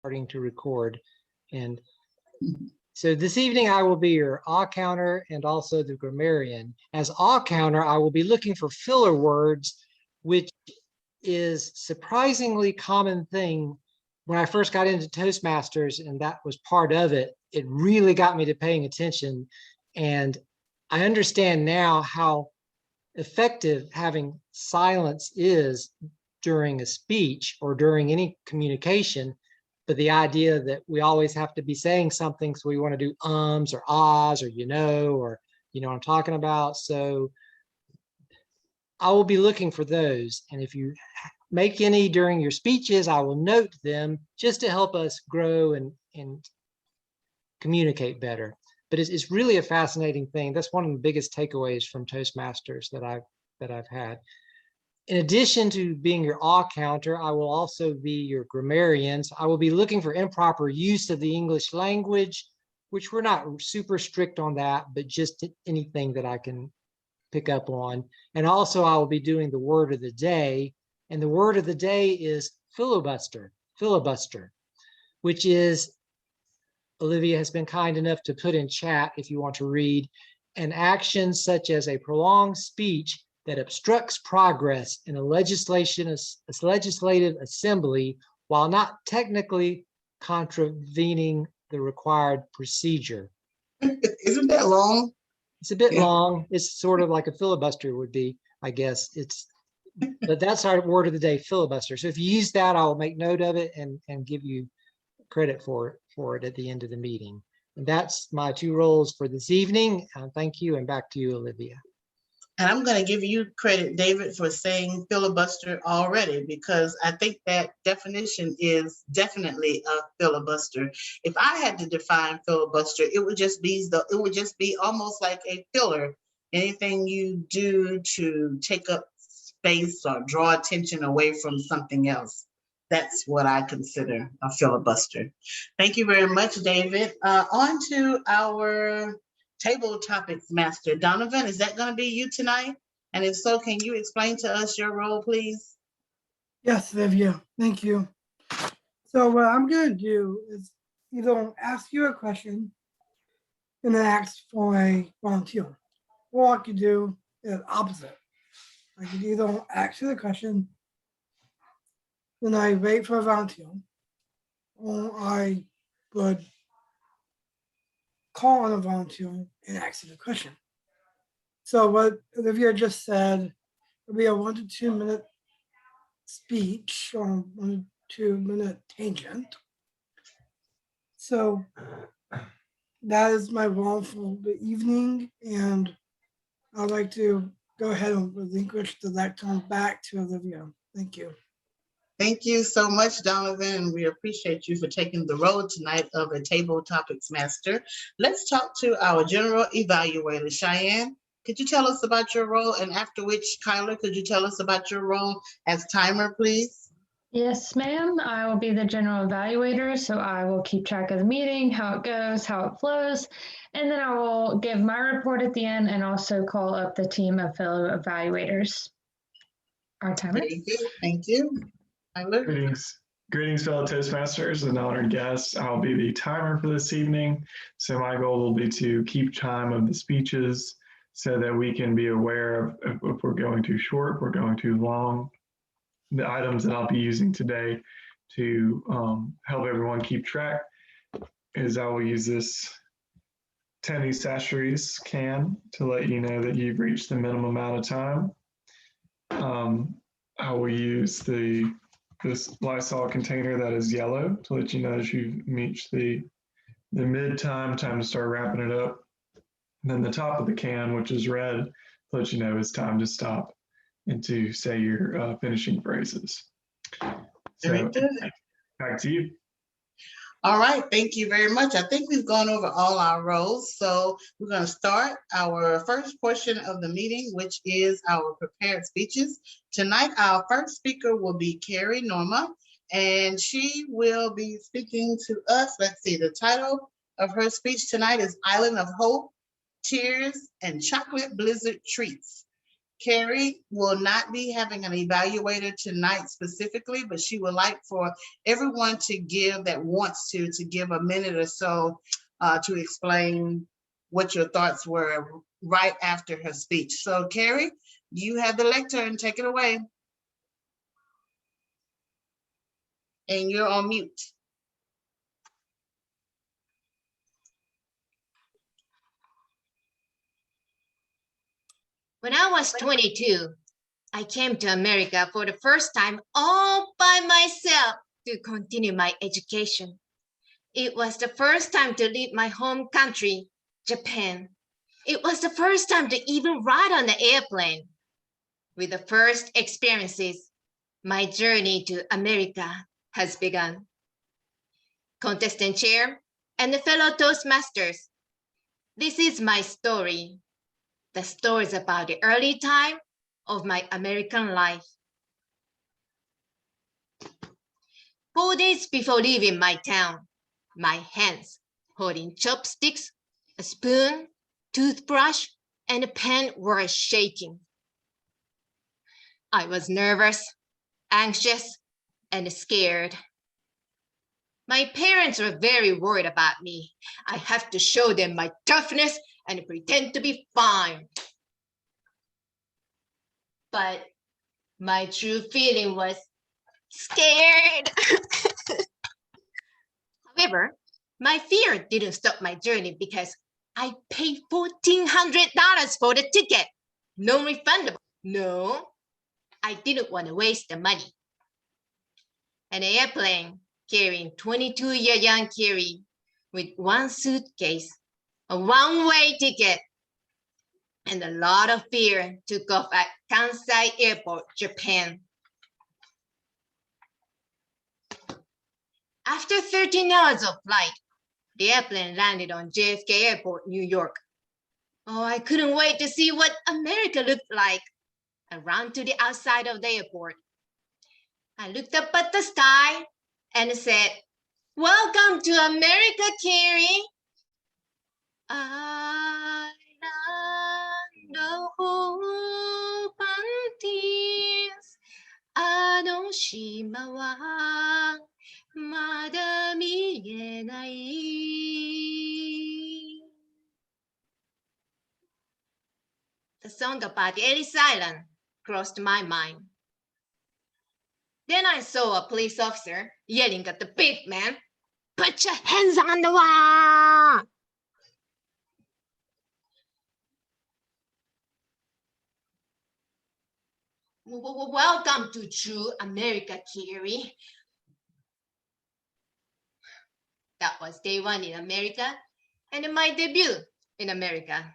starting to record. And so this evening I will be your all counter and also the grammarian. As all counter, I will be looking for filler words, which is surprisingly common thing. When I first got into Toastmasters, and that was part of it, it really got me to paying attention. And I understand now how effective having silence is during a speech or during any communication. But the idea that we always have to be saying something, so we want to do ums or ahs or or you know what I'm talking about. So I will be looking for those. And if you make any during your speeches, I will note them just to help us grow and communicate better. But it's really a fascinating thing. That's one of the biggest takeaways from Toastmasters that I've had. In addition to being your all counter, I will also be your grammarian. So I will be looking for improper use of the English language, which we're not super strict on that, but just anything that I can pick up on. And also I will be doing the word of the day. And the word of the day is filibuster, which is, Olivia has been kind enough to put in chat if you want to read, an action such as a prolonged speech that obstructs progress in a legislative assembly while not technically contravening the required procedure. Isn't that long? It's a bit long. It's sort of like a filibuster would be, I guess. But that's our word of the day, filibuster. So if you use that, I'll make note of it and give you credit for it at the end of the meeting. And that's my two roles for this evening. Thank you, and back to you, Olivia. And I'm going to give you credit, David, for saying filibuster already, because I think that definition is definitely a filibuster. If I had to define filibuster, it would just be almost like a filler. Anything you do to take up space or draw attention away from something else. That's what I consider a filibuster. Thank you very much, David. On to our table topics master. Donovan, is that going to be you tonight? And if so, can you explain to us your role, please? Yes, Olivia, thank you. So what I'm going to do is either ask you a question and then ask for a volunteer. Or I could do the opposite. I could either ask you the question, then I wait for a volunteer, or I would call on a volunteer and ask you the question. So what Olivia just said would be a 1 to 2 minute speech or 1 to 2 minute tangent. So that is my role for the evening, and I'd like to go ahead and relinquish the lectern back to Olivia. Thank you. Thank you so much, Donovan. We appreciate you for taking the role tonight of a table topics master. Let's talk to our general evaluator. Cheyenne, could you tell us about your role? And after which, Kyler, could you tell us about your role as timer, please? Yes, ma'am. I will be the general evaluator, so I will keep track of the meeting, how it goes, how it flows, and then I will give my report at the end and also call up the team of fellow evaluators. Our timer. Very good. Thank you. Greetings, fellow Toastmasters and honored guests. I'll be the timer for this evening. So my goal will be to keep time of the speeches so that we can be aware of if we're going too short, if we're going too long. The items that I'll be using today to help everyone keep track is I will use this Tenny Sasheries can to let you know that you've reached the minimum amount of time. I will use this Lysol container that is yellow to let you know that you've reached the mid time to start wrapping it up. And then the top of the can, which is red, to let you know it's time to stop and to say your finishing phrases. So back to you. All right, thank you very much. I think we've gone over all our roles. So we're going to start our first portion of the meeting, which is our prepared speeches. Tonight, our first speaker will be Carrie Norma, and she will be speaking to us. Let's see, the title of her speech tonight is Island of Hope, Tears, and Chocolate Blizzard Treats. Carrie will not be having an evaluator tonight specifically, but she would like for everyone to give that wants to give a minute or so to explain what your thoughts were right after her speech. So Carrie, you have the lectern, take it away. And you're on mute. When I was 22, I came to America for the first time all by myself to continue my education. It was the first time to leave my home country, Japan. It was the first time to even ride on the airplane. With the first experiences, my journey to America has begun. Contestant chair and the fellow Toastmasters, this is my story. The story is about the early time of my American life. 4 days before leaving my town, my hands holding chopsticks, a spoon, toothbrush, and a pen were shaking. I was nervous, anxious, and scared. My parents were very worried about me. I have to show them my toughness and pretend to be fine. But my true feeling was scared. However, my fear didn't stop my journey because I paid $1,400 for the ticket. Non-refundable. No, I didn't want to waste the money. An airplane carrying 22-year young Carrie with one suitcase, a one-way ticket, and a lot of fear took off at Kansai Airport, Japan. After 13 hours of flight, the airplane landed on JFK Airport, New York. Oh, I couldn't wait to see what America looked like. I ran to the outside of the airport. I looked up at the sky and said, "Welcome to America, Carrie." Island of hope and tears. あの島はまだ見えない。The song about the Ellis Island crossed my mind. Then I saw a police officer yelling at the pavement, "Put your hands on the wall!" Welcome to true America, Carrie. That was day one in America and my debut in America.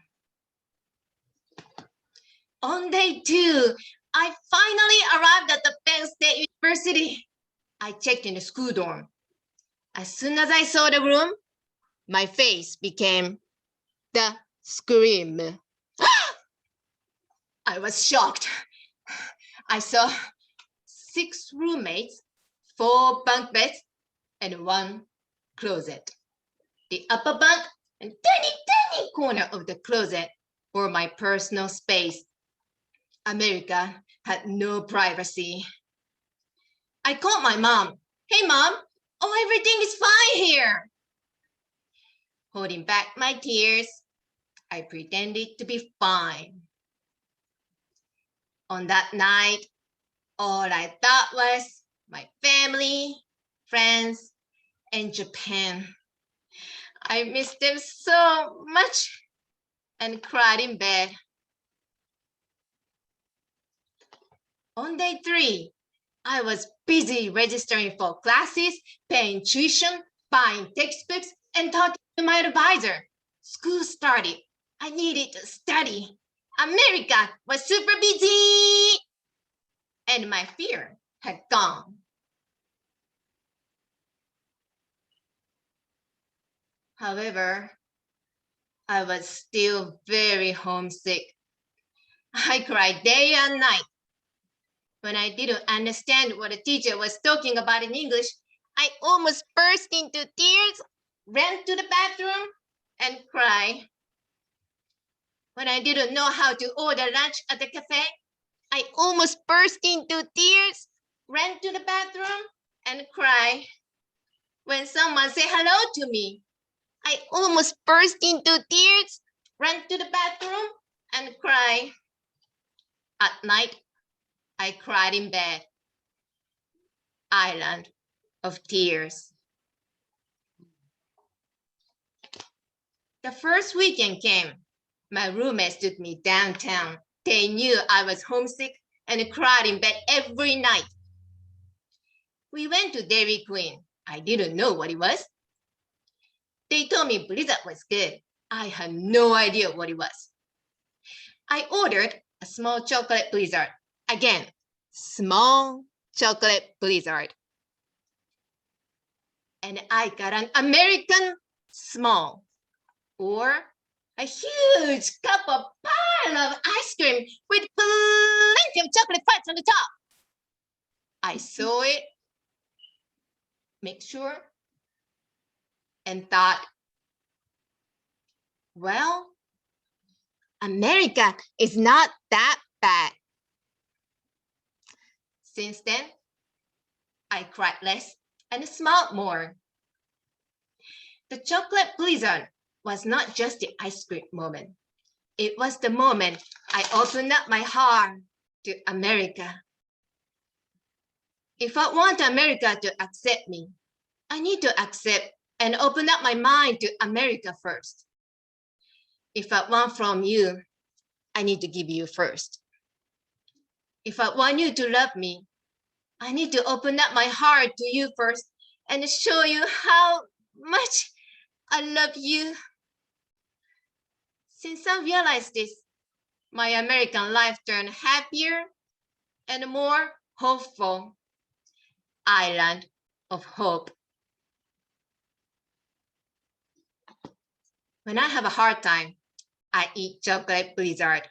On day two, I finally arrived at the Penn State University. I checked in the school dorm. As soon as I saw the room, my face became the scream. I was shocked. I saw 6 roommates, 4 bunk beds, and 1 closet. The upper bunk and tiny corner of the closet were my personal space. America had no privacy. I called my mom. "Hey, Mom. Oh, everything is fine here." Holding back my tears, I pretended to be fine. On that night, all I thought was my family, friends, and Japan. I missed them so much and cried in bed. On day 3, I was busy registering for classes, paying tuition, buying textbooks, and talking to my advisor. School started. I needed to study. America was super busy, and my fear had gone. However, I was still very homesick. I cried day and night. When I didn't understand what the teacher was talking about in English, I almost burst into tears, ran to the bathroom, and cried. When I didn't know how to order lunch at the cafe, I almost burst into tears, ran to the bathroom, and cried. When someone said hello to me, I almost burst into tears, ran to the bathroom, and cried. At night, I cried in bed. Island of tears. The first weekend came. My roommates took me downtown. They knew I was homesick and cried in bed every night. We went to Dairy Queen. I didn't know what it was. They told me Blizzard was good. I had no idea what it was. I ordered a small chocolate Blizzard. Again, small chocolate Blizzard. And I got an American small, or a huge cup of pile of ice cream with plenty of chocolate fudge on the top. I saw it, make sure, and thought, well, America is not that bad. Since then, I cried less and smiled more. The chocolate blizzard was not just the ice cream moment. It was the moment I opened up my heart to America. If I want America to accept me, I need to accept and open up my mind to America first. If I want from you, I need to give you first. If I want you to love me, I need to open up my heart to you first and show you how much I love you. Since I realized this, my American life turned happier and more hopeful. Island of hope. When I have a hard time, I eat chocolate blizzard.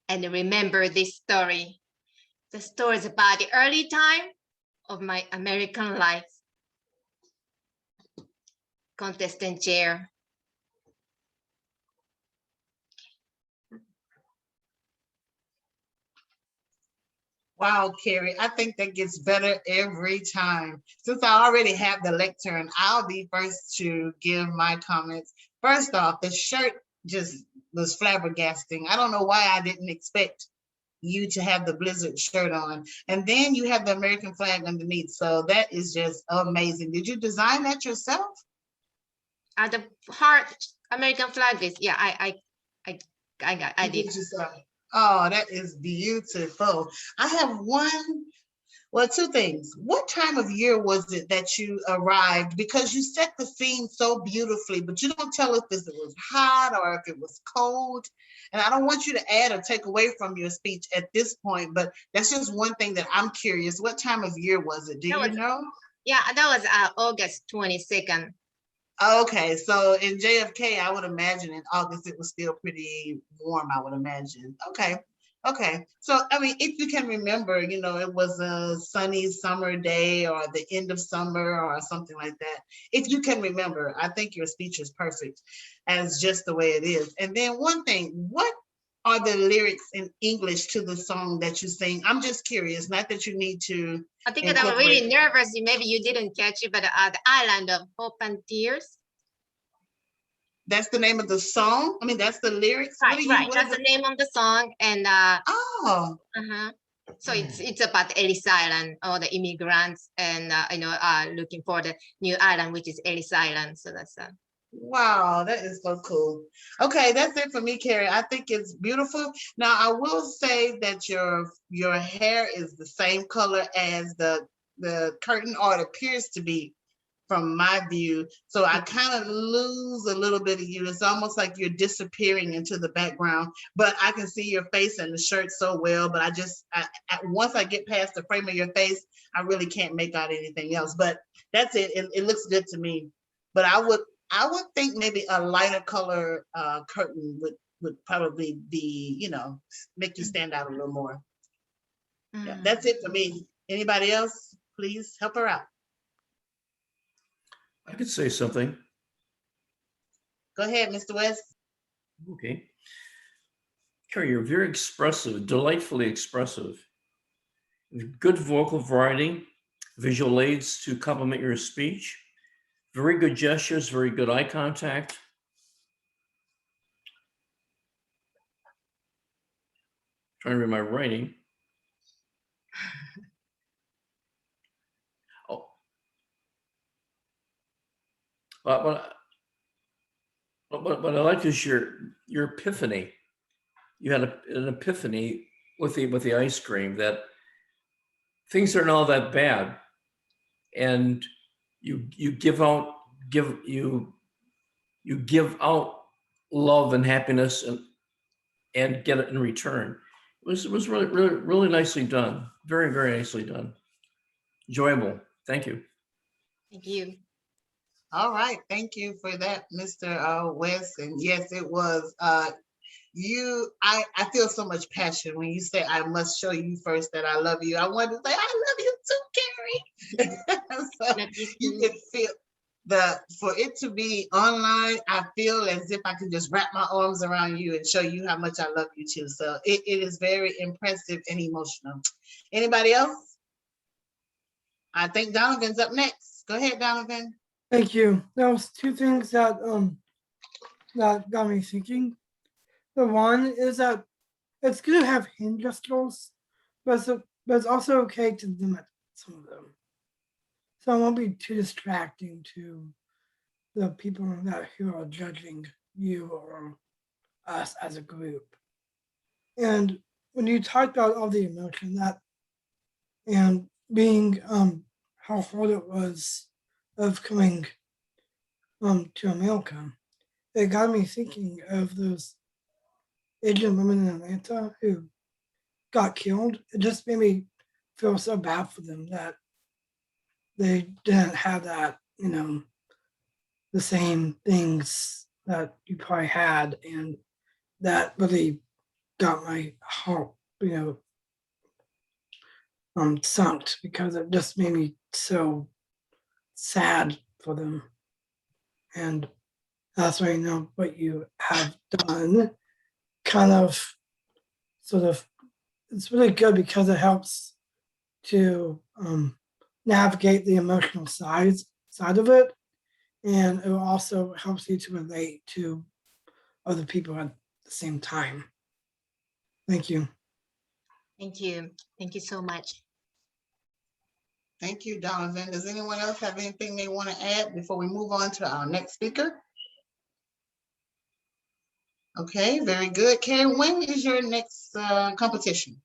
And remember this story. The story is about the early time of my American life. Contestant chair. Wow, Carrie, I think that gets better every time. Since I already have the lectern, I'll be first to give my comments. First off, the shirt just was flabbergasting. I don't know why I didn't expect you to have the Blizzard shirt on. And then you have the American flag underneath. So that is just amazing. Did you design that yourself? The heart American flag is, yeah, I did. Oh, that is beautiful. I have two things. What time of year was it that you arrived? Because you set the scene so beautifully, but you don't tell us if it was hot or if it was cold. And I don't want you to add or take away from your speech at this point, but that's just one thing that I'm curious. What time of year was it? Do you know? Yeah, that was August 22nd. Okay, so in JFK, I would imagine in August it was still pretty warm, I would imagine. Okay. So, I mean, if you can remember, it was a sunny summer day or the end of summer or something like that. If you can remember, I think your speech is perfect as just the way it is. And then one thing, what are the lyrics in English to the song that you sing? I'm just curious, not that you need to. I think that I'm really nervous. Maybe you didn't catch it, but the Island of Hope and Tears. That's the name of the song? I mean, that's the lyrics? Right. That's the name of the song. And so it's about Ellis Island, all the immigrants and looking for the new island, which is Ellis Island. So that's wow, that is so cool. Okay, that's it for me, Carrie. I think it's beautiful. Now, I will say that your hair is the same color as the curtain, or it appears to be from my view. So I kind of lose a little bit of you. It's almost like you're disappearing into the background, but I can see your face and the shirt so well. But once I get past the frame of your face, I really can't make out anything else. But that's it. It looks good to me. But I would think maybe a lighter color curtain would probably be, make you stand out a little more. Yeah, that's it for me. Anybody else? Please help her out. I could say something. Go ahead, Mr. West. Okay. Carrie, you're very expressive, delightfully expressive. Good vocal variety, visual aids to complement your speech. Very good gestures, very good eye contact. Trying to read my writing. Oh. What I like is your epiphany. You had an epiphany with the ice cream that things aren't all that bad, and you give out love and happiness and get it in return. It was really nicely done. Very, very nicely done. Enjoyable. Thank you. Thank you. All right, thank you for that, Mr. West. And yes, it was I feel so much passion when you say I must show you first that I love you. I want to say I love you too, Carrie. So Love you you too. can feel for it to be online, I feel as if I can just wrap my arms around you and show you how much I love you too. So it is very impressive and emotional. Anybody else? I think Donovan's up next. Go ahead, Donovan. Thank you. There was two things that that got me thinking. The one is that it's good to have hand gestures, but it's also okay to limit some of them. So it won't be too distracting to the people who are judging you or us as a group. And when you talked about all the emotion that and being how hard it was of coming to America, it got me thinking of those Asian women in Atlanta who got killed. It just made me feel so bad for them that they didn't have that, the same things that you probably had, and that really got my heart, sunk because it just made me so sad for them. And that's why what you have done kind of sort of it's really good because it helps to navigate the emotional side of it, and it also helps you to relate to other people at the same time. Thank you. Thank you. Thank you so much. Thank you, Donovan. Does anyone else have anything they want to add before we move on to our next speaker? Okay, very good. Karen, when is your next competition?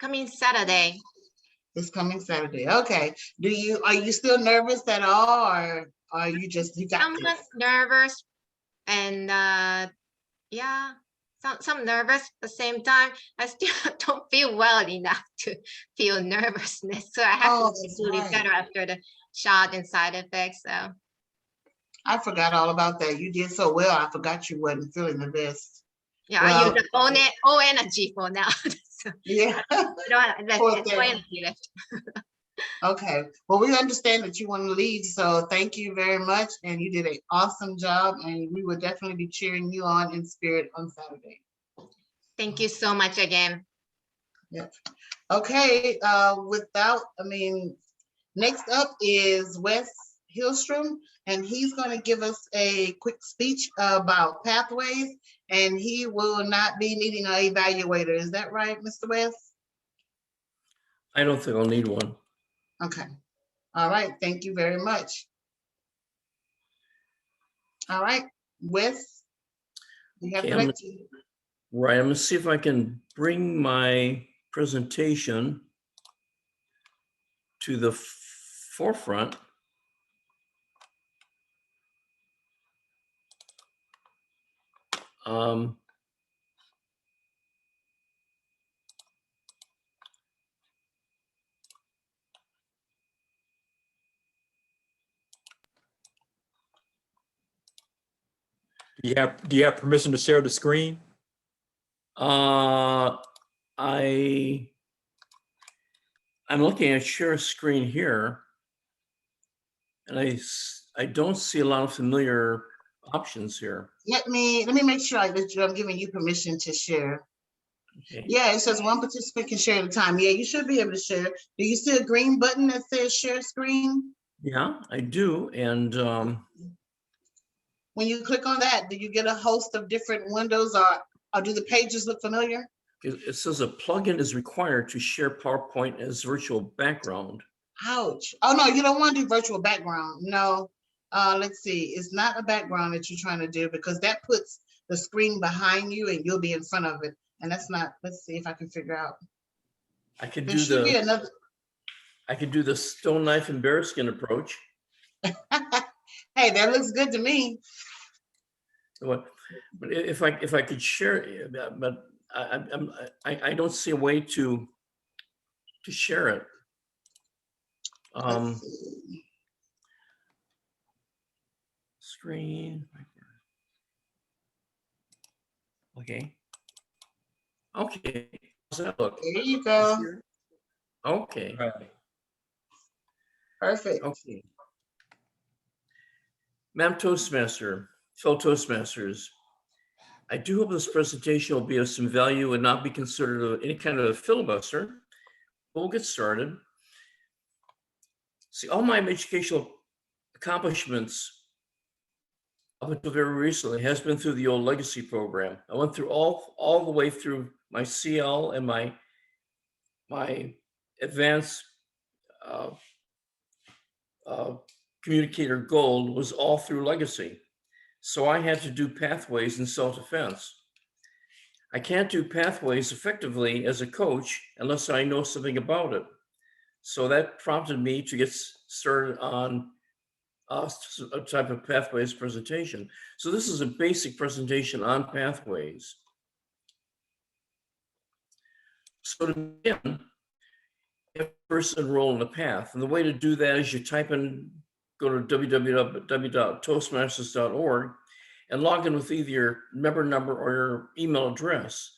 Coming Saturday. It's coming Saturday. Okay. Are you still nervous at all, or are you got Somewhat this? nervous and yeah, some nervous at the same time. I still don't feel well enough to feel nervousness. So I have to be fully better after the shot and side effects. So I forgot all about that. You did so well. I forgot you wasn't feeling the best. yeah, Well, I use all energy for now. So yeah. I don't have Poor no thing. energy left. Okay. Well, we understand that you want to lead, so thank you very much. And you did an awesome job, and we will definitely be cheering you on in spirit on Saturday. Thank you so much again. Yep. Okay. Next up is Wes Hillstrom, and he's going to give us a quick speech about pathways, and he will not be needing an evaluator. Is that right, Mr. Wes? I don't think I'll need one. Okay. All right. Thank you very much. All right. Wes, you have Okay, the lecture. Right, I'm gonna see if I can bring my presentation to the forefront. Do you have permission to share the screen? I'm looking at share screen here, and I don't see a lot of familiar options here. Let me make sure I'm giving you permission to share. Okay. Yeah, it says one participant can share at a time. Yeah, you should be able to share. Do you see a green button that says share screen? Yeah, I do. And When you click on that, do you get a host of different windows, or do the pages look familiar? it says a plugin is required to share PowerPoint as virtual background. Ouch. Oh, no, you don't want to do virtual background. No. Let's see. It's not a background that you're trying to do, because that puts the screen behind you and you'll be in front of it. And that's not, let's see if I can figure out. I could There do should be the another. I could do the stone knife and bearskin approach. Hey, that looks good to me. But if I could share, but I don't see a way to share it. Let's see. Screen. Okay. Okay. How's that look? There you go. Okay. Perfect. Okay. Madam Toastmaster, fellow Toastmasters, I do hope this presentation will be of some value and not be considered any kind of a filibuster. We'll get started. See, all my educational accomplishments up until very recently has been through the old legacy program. I went through all the way through my CL and my advanced communicator gold was all through legacy. So I had to do pathways in self-defense. I can't do pathways effectively as a coach unless I know something about it. So that prompted me to get started on a type of pathways presentation. So this is a basic presentation on pathways. So to begin, you have to first enroll in the path. And the way to do that is you type in, go to www.toastmasters.org and log in with either your member number or your email address.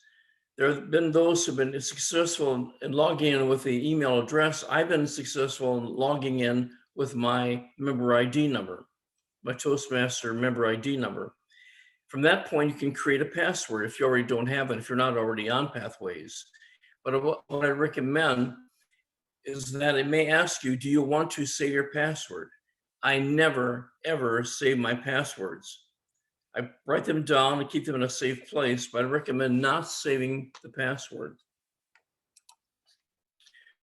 There have been those who've been successful in logging in with the email address. I've been successful in logging in with my member ID number, my Toastmaster member ID number. From that point, you can create a password if you already don't have it, if you're not already on Pathways. But what I recommend is that it may ask you, do you want to save your password? I never, ever save my passwords. I write them down and keep them in a safe place, but I recommend not saving the password.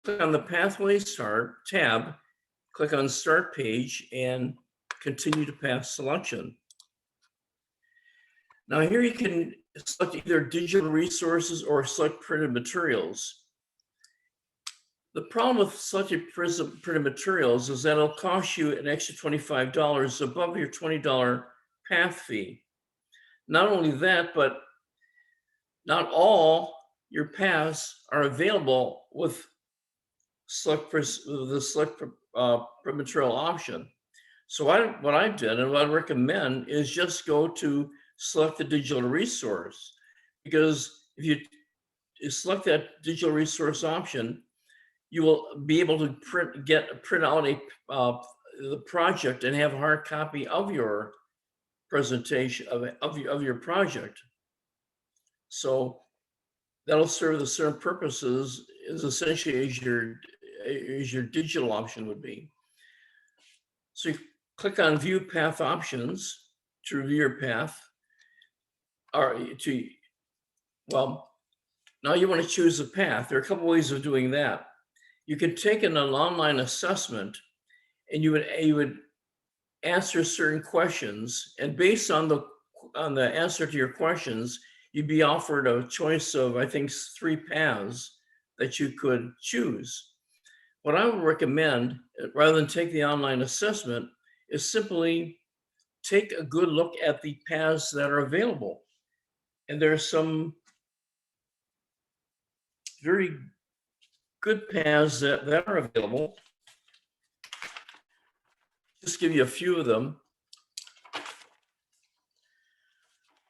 Click on the Pathways tab, click on Start Page, and continue to path selection. Now here you can select either digital resources or select printed materials. The problem with selecting printed materials is that it'll cost you an extra $25 above your $20 path fee. Not only that, but not all your paths are available with the select print material option. So what I did and what I recommend is just go to select the digital resource, because if you select that digital resource option, you will be able to print out the project and have a hard copy of your presentation of your project. So that'll serve the same purposes as essentially as your digital option would be. So you click on View Path Options to review your path, now you want to choose a path. There are a couple ways of doing that. You can take an online assessment, and you would answer certain questions, and based on the answer to your questions, you'd be offered a choice of, I think, 3 paths that you could choose. What I would recommend, rather than take the online assessment, is simply take a good look at the paths that are available. And there are some very good paths that are available. Just give you a few of them.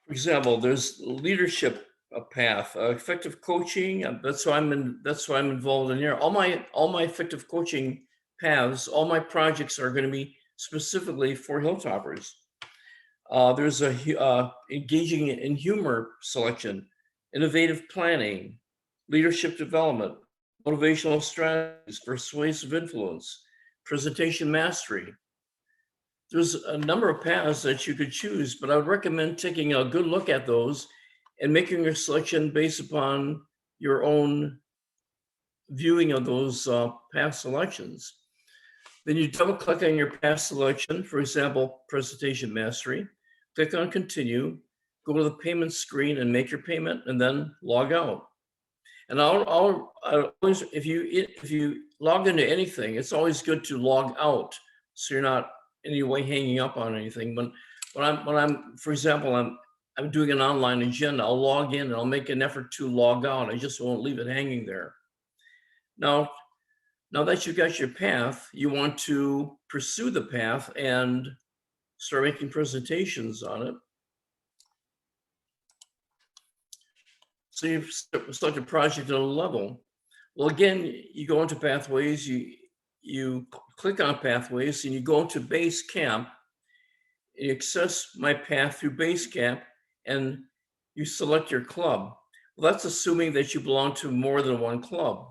For example, there's leadership path, effective coaching. That's why I'm involved in here. All my effective coaching paths, all my projects are going to be specifically for Hilltoppers. There's engaging in humor selection, innovative planning, leadership development, motivational strategies, persuasive influence, presentation mastery. There's a number of paths that you could choose, but I would recommend taking a good look at those and making your selection based upon your own viewing of those path selections. Then you double click on your path selection, for example, presentation mastery, click on continue, go to the payment screen and make your payment, and then log out. And I always, if you log into anything, it's always good to log out, so you're not in any way hanging up on anything. When I'm, for example, I'm doing an online agenda, I'll log in and I'll make an effort to log out. I just won't leave it hanging there. Now that you've got your path, you want to pursue the path and start making presentations on it. So you've selected a project at a level. Well, again, you go into pathways, you click on pathways and you go into Basecamp, you access my path through Basecamp and you select your club. Well, that's assuming that you belong to more than one club.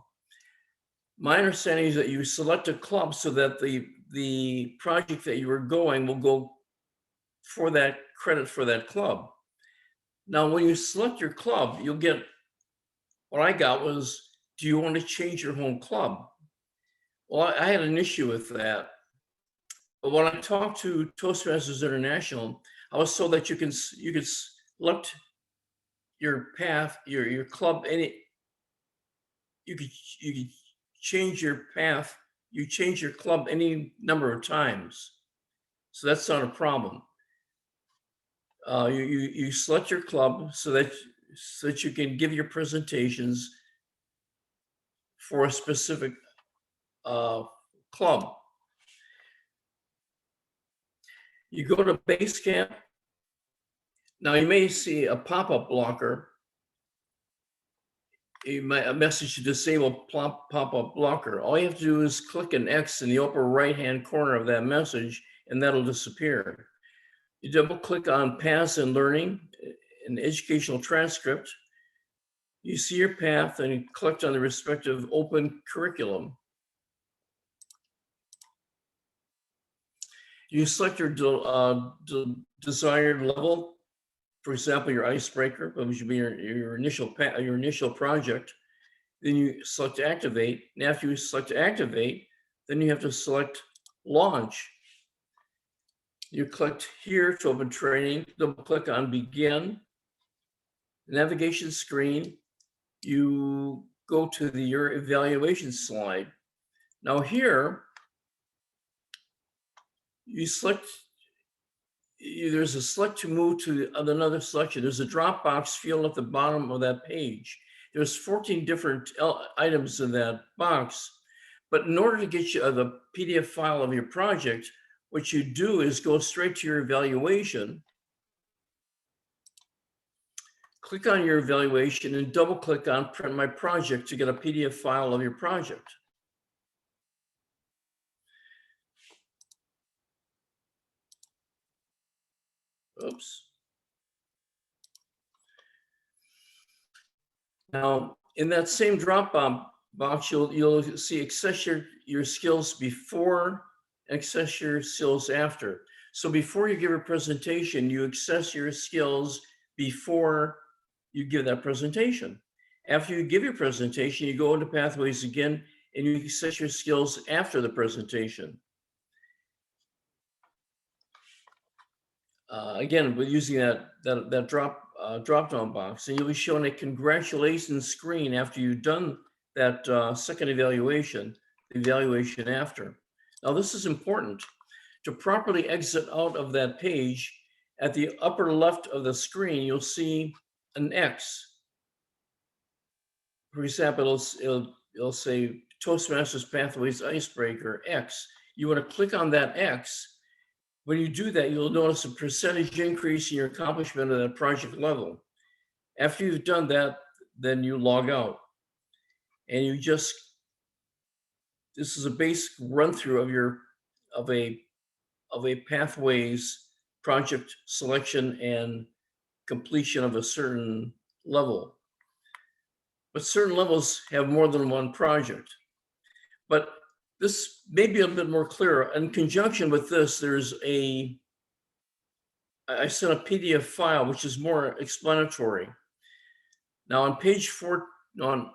My understanding is that you select a club so that the project that you are going will go for that credit for that club. Now, when you select your club, you'll get, what I got was, do you want to change your home club? Well, I had an issue with that. But when I talked to Toastmasters International, I was told that you could select your path, your club, you could change your path, you change your club any number of times. So that's not a problem. You select your club so that you can give your presentations for a specific club. You go to Basecamp. Now you may see a pop-up blocker. A message to disable pop-up blocker. All you have to do is click an X in the upper right-hand corner of that message, and that'll disappear. You double click on Paths and Learning, an educational transcript. You see your path and you click on the respective open curriculum. You select your desired level. For example, your icebreaker, which would be your initial project. Then you select Activate. And after you select Activate, then you have to select Launch. You click here to open training, double click on Begin. Navigation screen, you go to your evaluation slide. Now here, you select, there's a select to move to another selection. There's a Dropbox field at the bottom of that page. There's 14 different items in that box. But in order to get you the PDF file of your project, what you do is go straight to your evaluation, click on your evaluation and double click on Print My Project to get a PDF file of your project. Oops. Now, in that same drop-down box, you'll see access your skills before, access your skills after. So before you give a presentation, you access your skills before you give that presentation. After you give your presentation, you go into Pathways again, and you access your skills after the presentation. Again, we're using that drop-down box, and you'll be shown a congratulations screen after you've done that second evaluation, the evaluation after. Now, this is important. To properly exit out of that page, at the upper left of the screen, you'll see an X. For example, it'll say Toastmasters Pathways Icebreaker X. You want to click on that X. When you do that, you'll notice a percentage increase in your accomplishment at that project level. After you've done that, then you log out. And you just, this is a basic run through of a Pathways project selection and completion of a certain level. But certain levels have more than one project. But this may be a bit more clear. In conjunction with this, I sent a PDF file which is more explanatory. Now on page 4, I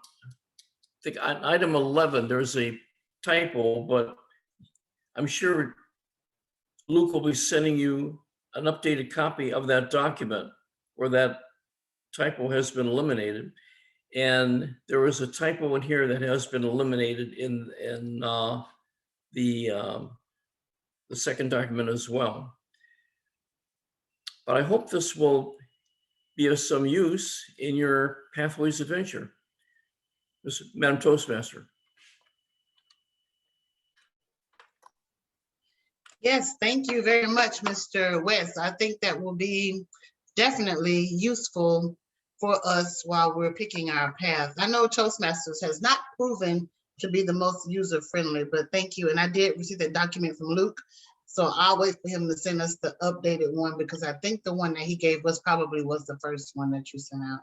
think on item 11, there's a typo, but I'm sure Luke will be sending you an updated copy of that document where that typo has been eliminated. And there was a typo in here that has been eliminated in the second document as well. But I hope this will be of some use in your Pathways adventure, Madam Toastmaster. Yes, thank you very much, Mr. West. I think that will be definitely useful for us while we're picking our path. I know Toastmasters has not proven to be the most user-friendly, but thank you. And I did receive that document from Luke, so I'll wait for him to send us the updated one, because I think the one that he gave us probably was the first one that you sent out.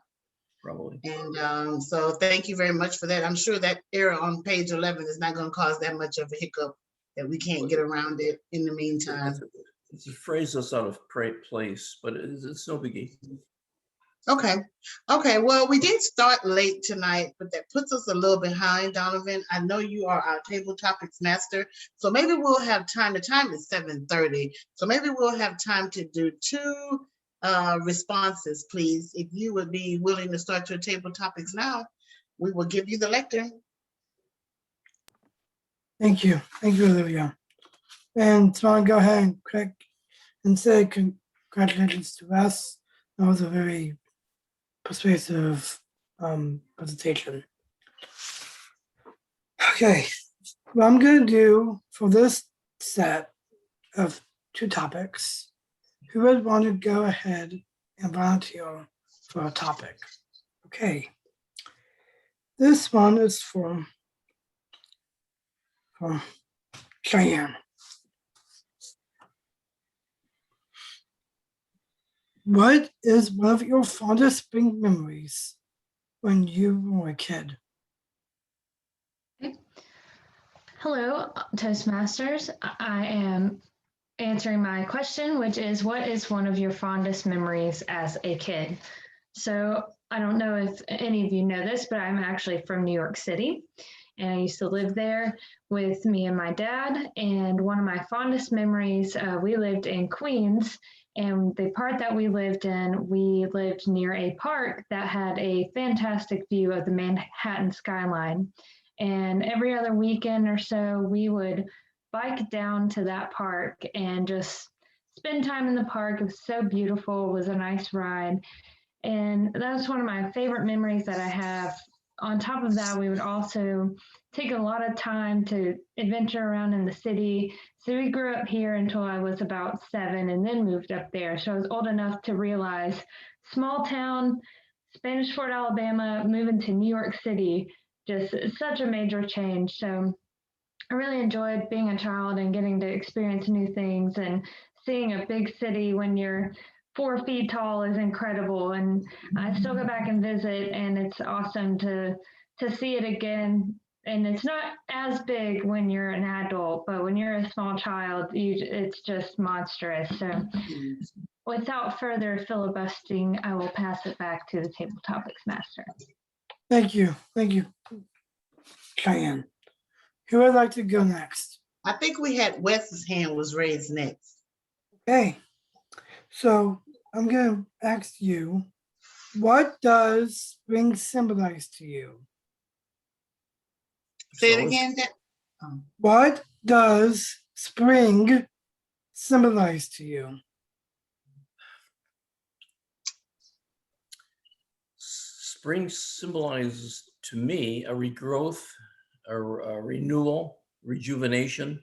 Probably. And so thank you very much for that. I'm sure that error on page 11 is not going to cause that much of a hiccup that we can't get around it in the meantime. It's a phrase that's out of place, but it's no biggie. Okay. Okay. Well, we did start late tonight, but that puts us a little behind, Donovan. I know you are our table topics master, so maybe we'll have time. The time is 7:30, so maybe we'll have time to do 2 responses, please. If you would be willing to start your table topics now, we will give you the lectern. Thank you. Thank you, Olivia. And so I'll go ahead and click and say congratulations to us. That was a very persuasive presentation. Okay, what I'm going to do for this set of 2 topics, who would want to go ahead and volunteer for a topic? Okay, this one is from Cheyenne. What is one of your fondest spring memories when you were a kid? Hello, Toastmasters. I am answering my question, which is, what is one of your fondest memories as a kid? So I don't know if any of you know this, but I'm actually from New York City, and I used to live there with me and my dad. And one of my fondest memories, we lived in Queens, and the part that we lived in, we lived near a park that had a fantastic view of the Manhattan skyline. And every other weekend or so, we would bike down to that park and just spend time in the park. It was so beautiful. It was a nice ride. And that was one of my favorite memories that I have. On top of that, we would also take a lot of time to adventure around in the city. So we grew up here until I was about 7 and then moved up there. So I was old enough to realize small town, Spanish Fort, Alabama, moving to New York City, just such a major change. So I really enjoyed being a child and getting to experience new things, and seeing a big city when you're 4 feet tall is incredible. And I still go back and visit, and it's awesome to see it again. And it's not as big when you're an adult, but when you're a small child, it's just monstrous. So without further filibustering, I will pass it back to the table topics master. Thank you. Thank you, Cheyenne. Who would like to go next? I think we had Wes's hand was raised next. Okay, so I'm going to ask you, what does spring symbolize to you? Say it again. What does spring symbolize to you? Spring symbolizes to me a regrowth, a renewal, rejuvenation.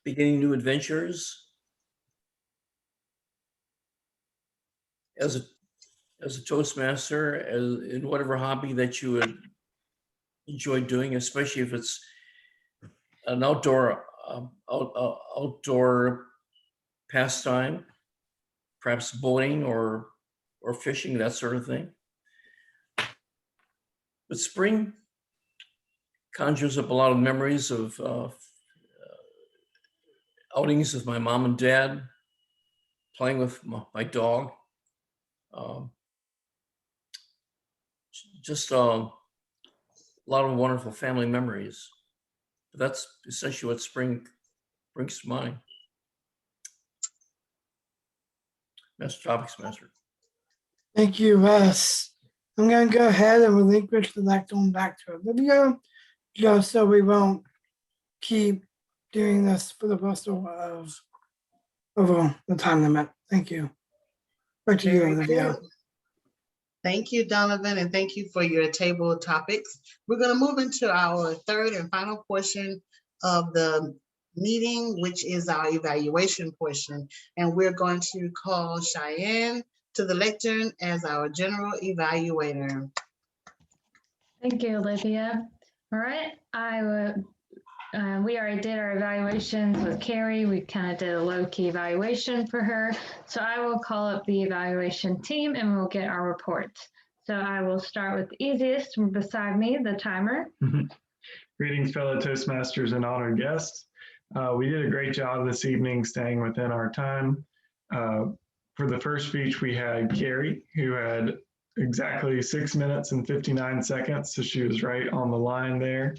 Beginning new adventures. As a Toastmaster, in whatever hobby that you would enjoy doing, especially if it's an outdoor pastime, perhaps boating or fishing, that sort of thing. But spring conjures up a lot of memories of outings with my mom and dad, playing with my dog. Just a lot of wonderful family memories. But that's essentially what spring brings to mind. Master Topics Master. Thank you, Wes. I'm going to go ahead and relinquish the lectern back to Olivia, just so we won't keep doing this for the rest of over the time limit. Thank you. Back to you, Very Olivia. good. Thank you, Donovan, and thank you for your table topics. We're going to move into our third and final portion of the meeting, which is our evaluation portion. And we're going to call Cheyenne to the lectern as our general evaluator. Thank you, Olivia. All right, we already did our evaluations with Carrie. We kind of did a low-key evaluation for her. So I will call up the evaluation team and we'll get our reports. So I will start with the easiest beside me, the timer. Greetings, fellow Toastmasters and honored guests. We did a great job this evening staying within our time. For the first speech, we had Carrie, who had exactly 6 minutes and 59 seconds. So she was right on the line there.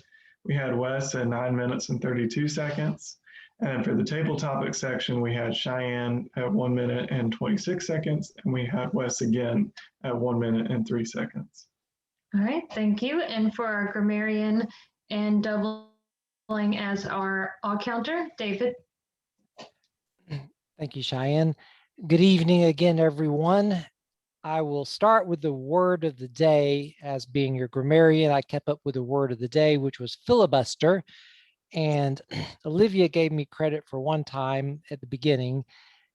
We had Wes at 9 minutes and 32 seconds. And for the table topic section, we had Cheyenne at 1 minute and 26 seconds. And we had Wes again at 1 minute and 3 seconds. All right, thank you. And for our grammarian and doubling as our all counter, David. Thank you, Cheyenne. Good evening again, everyone. I will start with the word of the day. As being your grammarian, I kept up with the word of the day, which was filibuster. And Olivia gave me credit for one time at the beginning.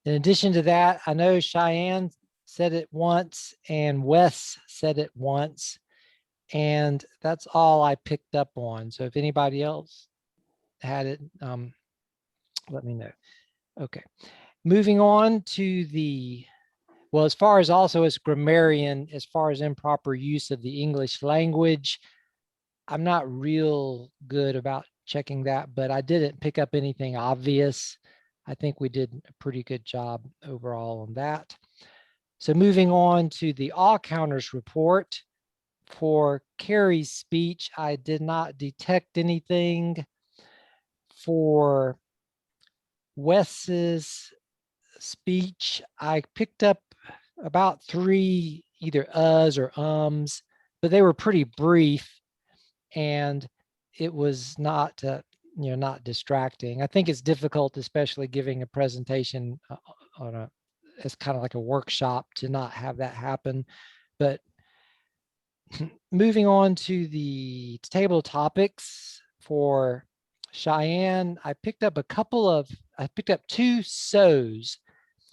In addition to that, I know Cheyenne said it once and Wes said it once. And that's all I picked up on. So if anybody else had it, let me know. Okay. Moving on to the, well, as far as also as grammarian, as far as improper use of the English language, I'm not real good about checking that, but I didn't pick up anything obvious. I think we did a pretty good job overall on that. So moving on to the all counters report. For Carrie's speech, I did not detect anything. For Wes's speech, I picked up about 3 either uhs or ums, but they were pretty brief and it was not not distracting. I think it's difficult, especially giving a presentation on a, it's kind of like a workshop, to not have that happen. But moving on to the table topics for Cheyenne, I picked up 2 so's,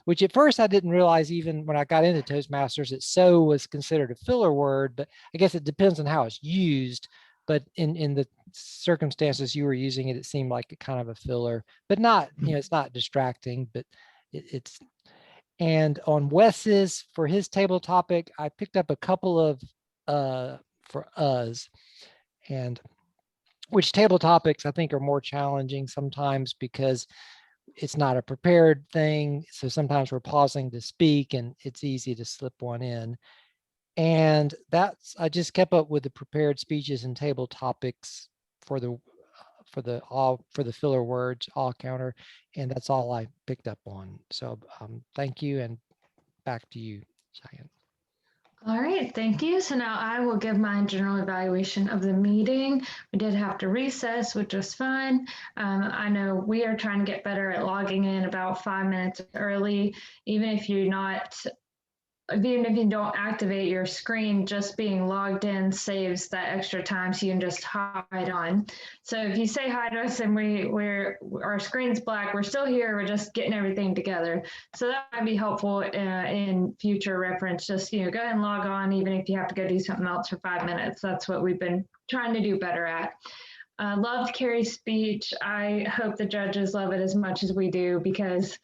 which at first I didn't realize even when I got into Toastmasters that so was considered a filler word, but I guess it depends on how it's used. But in the circumstances you were using it, it seemed like a kind of a filler, but not, it's not distracting, but it's, and on Wes's, for his table topic, I picked up a couple of for us, and which table topics I think are more challenging sometimes because it's not a prepared thing. So sometimes we're pausing to speak and it's easy to slip one in. And that's, I just kept up with the prepared speeches and table topics for the filler words, all counter, and that's all I picked up on. So thank you, and back to you, Cheyenne. All right, thank you. So now I will give my general evaluation of the meeting. We did have to recess, which was fun. I know we are trying to get better at logging in about 5 minutes early, even if you don't activate your screen, just being logged in saves that extra time, so you can just hop right on. So if you say hi to us and our screen's black, we're still here, we're just getting everything together. So that might be helpful in future reference. Just go ahead and log on, even if you have to go do something else for 5 minutes. That's what we've been trying to do better at. Loved Carrie's speech. I hope the judges love it as much as we do, because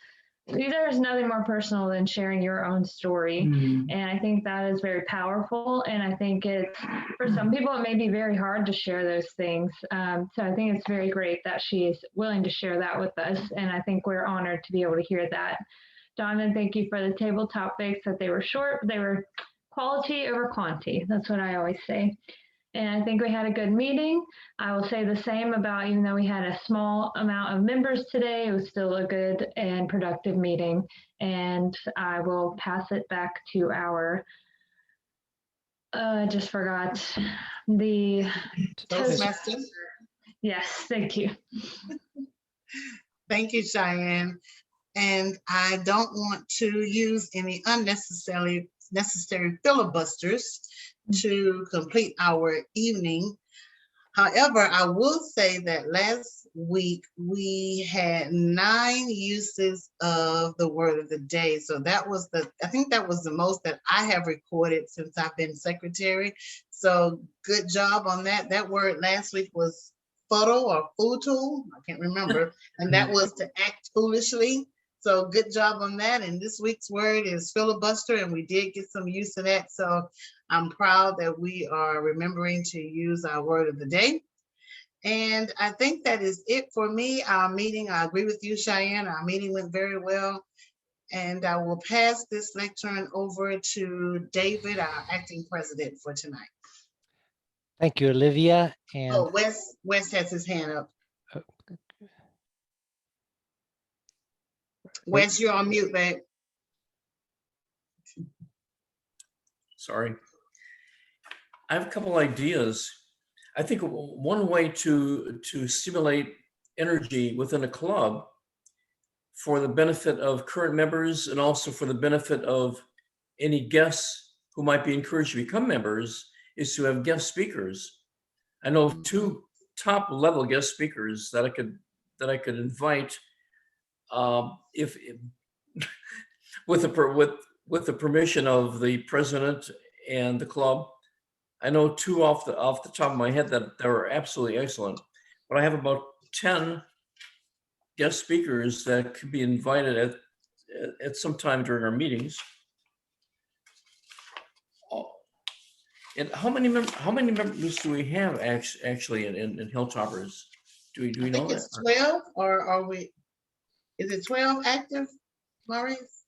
there's nothing more personal than sharing your own story. Mm. And I think that is very powerful. And I think it's, for some people, it may be very hard to share those things. So I think it's very great that she is willing to share that with us. And I think we're honored to be able to hear that. Donovan, thank you for the table topics, that they were short, they were quality over quantity. That's what I always say. And I think we had a good meeting. I will say the same about, even though we had a small amount of members today, it was still a good and productive meeting. And I will pass it back to our, I just forgot, the Toastmasters. Yes, thank you. Thank you, Cheyenne. And I don't want to use any necessary filibusters to complete our evening. However, I will say that last week we had 9 uses of the word of the day. So that was I think that was the most that I have recorded since I've been secretary. So good job on that. That word last week was fuddle or futul, I can't remember. And that was to act foolishly. So good job on that. And this week's word is filibuster, and we did get some use of that. So I'm proud that we are remembering to use our word of the day. And I think that is it for me. Our meeting, I agree with you, Cheyenne. Our meeting went very well. And I will pass this lectern over to David, our acting president for tonight. Thank you, Olivia. And Oh, Wes has his hand up. Wes, you're on mute, babe. Sorry. I have a couple ideas. I think one way to stimulate energy within a club for the benefit of current members and also for the benefit of any guests who might be encouraged to become members is to have guest speakers. I know 2 top level guest speakers that I could invite if with the permission of the president and the club. I know 2 off the top of my head that are absolutely excellent, but I have about 10 guest speakers that could be invited at some time during our meetings. And how many members do we have actually in Hilltoppers? Do we know that? It's 12, or are we? Is it 12 active, Maurice?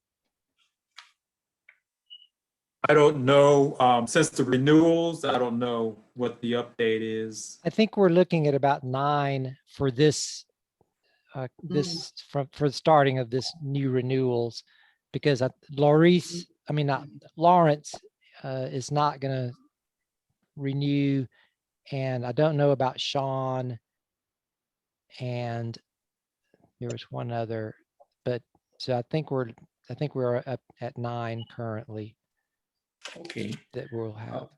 I don't know, since the renewals, I don't know what the update is. I think we're looking at about 9 for this, for the starting of this new renewals, because Lawrence is not going to renew, and I don't know about Sean, and there was one other, but so I think we're up at 9 currently. Okay. That we'll have.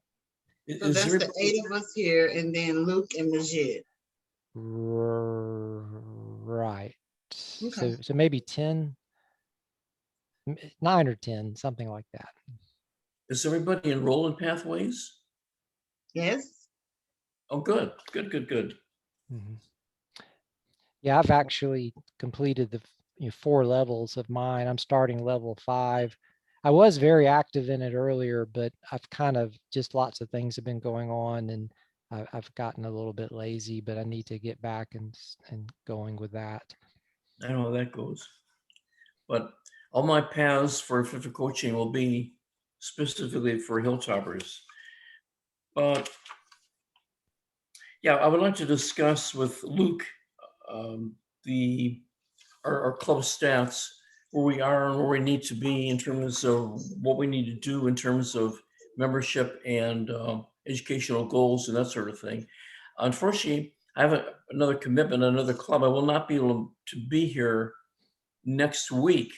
So that's the 8 of us here, and then Luke and Majid. Right. Okay. So maybe 10, 9 or 10, something like that. Is everybody enrolled in Pathways? Yes. Oh, good. Mm-hmm. Yeah, I've actually completed the 4 levels of mine. I'm starting level 5. I was very active in it earlier, but I've kind of just lots of things have been going on, and I've gotten a little bit lazy, but I need to get back and going with that. I know how that goes. But all my paths for coaching will be specifically for Hilltoppers. But yeah, I would like to discuss with Luke our club stats, where we are and where we need to be in terms of what we need to do in terms of membership and educational goals and that sort of thing. Unfortunately, I have another commitment, another club. I will not be able to be here next week,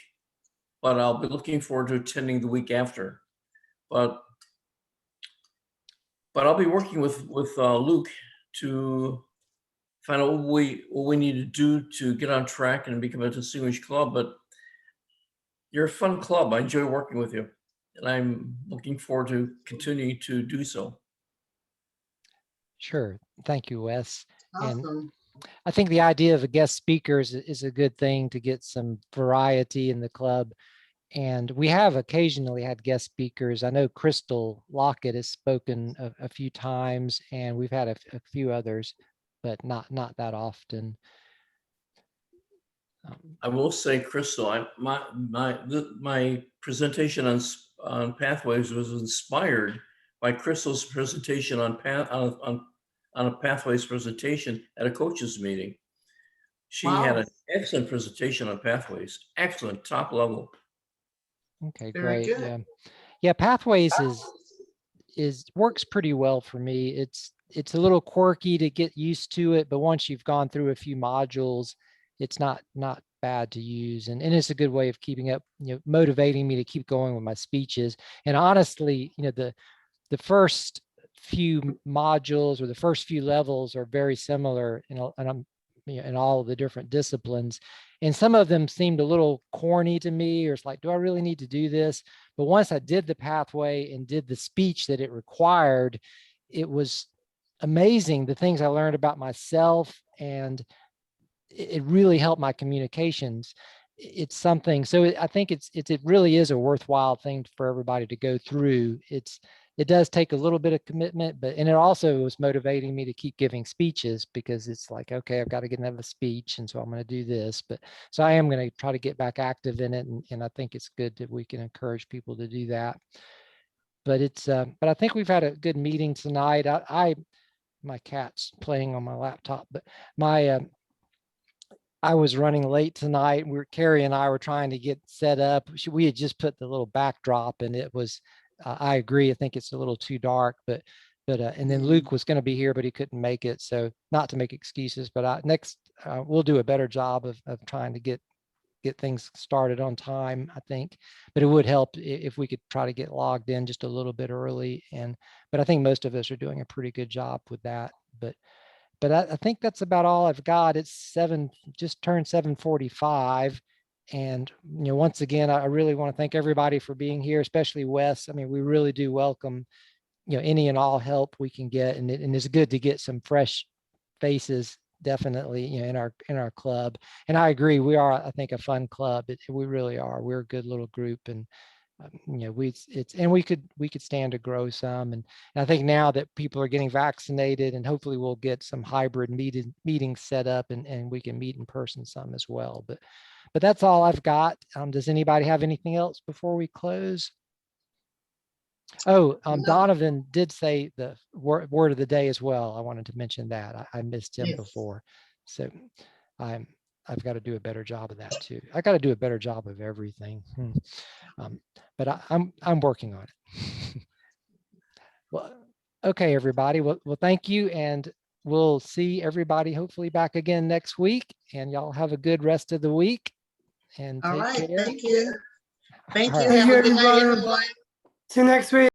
but I'll be looking forward to attending the week after. But I'll be working with Luke to find out what we need to do to get on track and become a distinguished club. But you're a fun club. I enjoy working with you, and I'm looking forward to continuing to do so. Sure. Thank you, Wes. And Awesome. I think the idea of a guest speaker is a good thing to get some variety in the club. And we have occasionally had guest speakers. I know Crystal Lockett has spoken a few times, and we've had a few others, but not that often. I will say, Crystal, my presentation on pathways was inspired by Crystal's presentation on a pathways presentation at a coaches meeting. She had Wow. an excellent presentation on pathways, excellent, top level. Okay, Very great. good. Yeah. Yeah, Pathways is works pretty well for me. It's a little quirky to get used to it, but once you've gone through a few modules, it's not bad to use. And it's a good way of keeping up, motivating me to keep going with my speeches. And honestly, the first few modules or the first few levels are very similar, and I'm in all of the different disciplines. And some of them seemed a little corny to me, or it's like, do I really need to do this? But once I did the pathway and did the speech that it required, it was amazing the things I learned about myself, and it really helped my communications. It's something, so I think it really is a worthwhile thing for everybody to go through. It does take a little bit of commitment, and it also was motivating me to keep giving speeches, because it's like, okay, I've got to get another speech, and so I'm going to do this. So I am going to try to get back active in it, and I think it's good that we can encourage people to do that. But I think we've had a good meeting tonight. My cat's playing on my laptop, but I was running late tonight. Carrie and I were trying to get set up. We had just put the little backdrop, and it was, I agree, I think it's a little too dark, and then Luke was going to be here, but he couldn't make it. So not to make excuses, but we'll do a better job of trying to get things started on time, I think. But it would help if we could try to get logged in just a little bit early. But I think most of us are doing a pretty good job with that. But I think that's about all I've got. It's just turned 7:45. And, once again, I really want to thank everybody for being here, especially Wes. I mean, we really do welcome, any and all help we can get. And it's good to get some fresh faces, definitely, in our club. And I agree, we are, I think, a fun club. We really are. We're a good little group. And we could stand to grow some, and I think now that people are getting vaccinated, and hopefully we'll get some hybrid meetings set up, and we can meet in person some as well. But that's all I've got. Does anybody have anything else before we close? Oh, Donovan did say the word of the day as well. I wanted to mention that. I missed him before, so I've got to do a better job of that too. I got to do a better job of everything. But I'm working on it. Well, okay, everybody. Well, thank you, and we'll see everybody hopefully back again next week. And y'all have a good rest of the week. And All take right. care. Thank you. Thank All you. right. Have a good night, everyone. everyone. See you next week.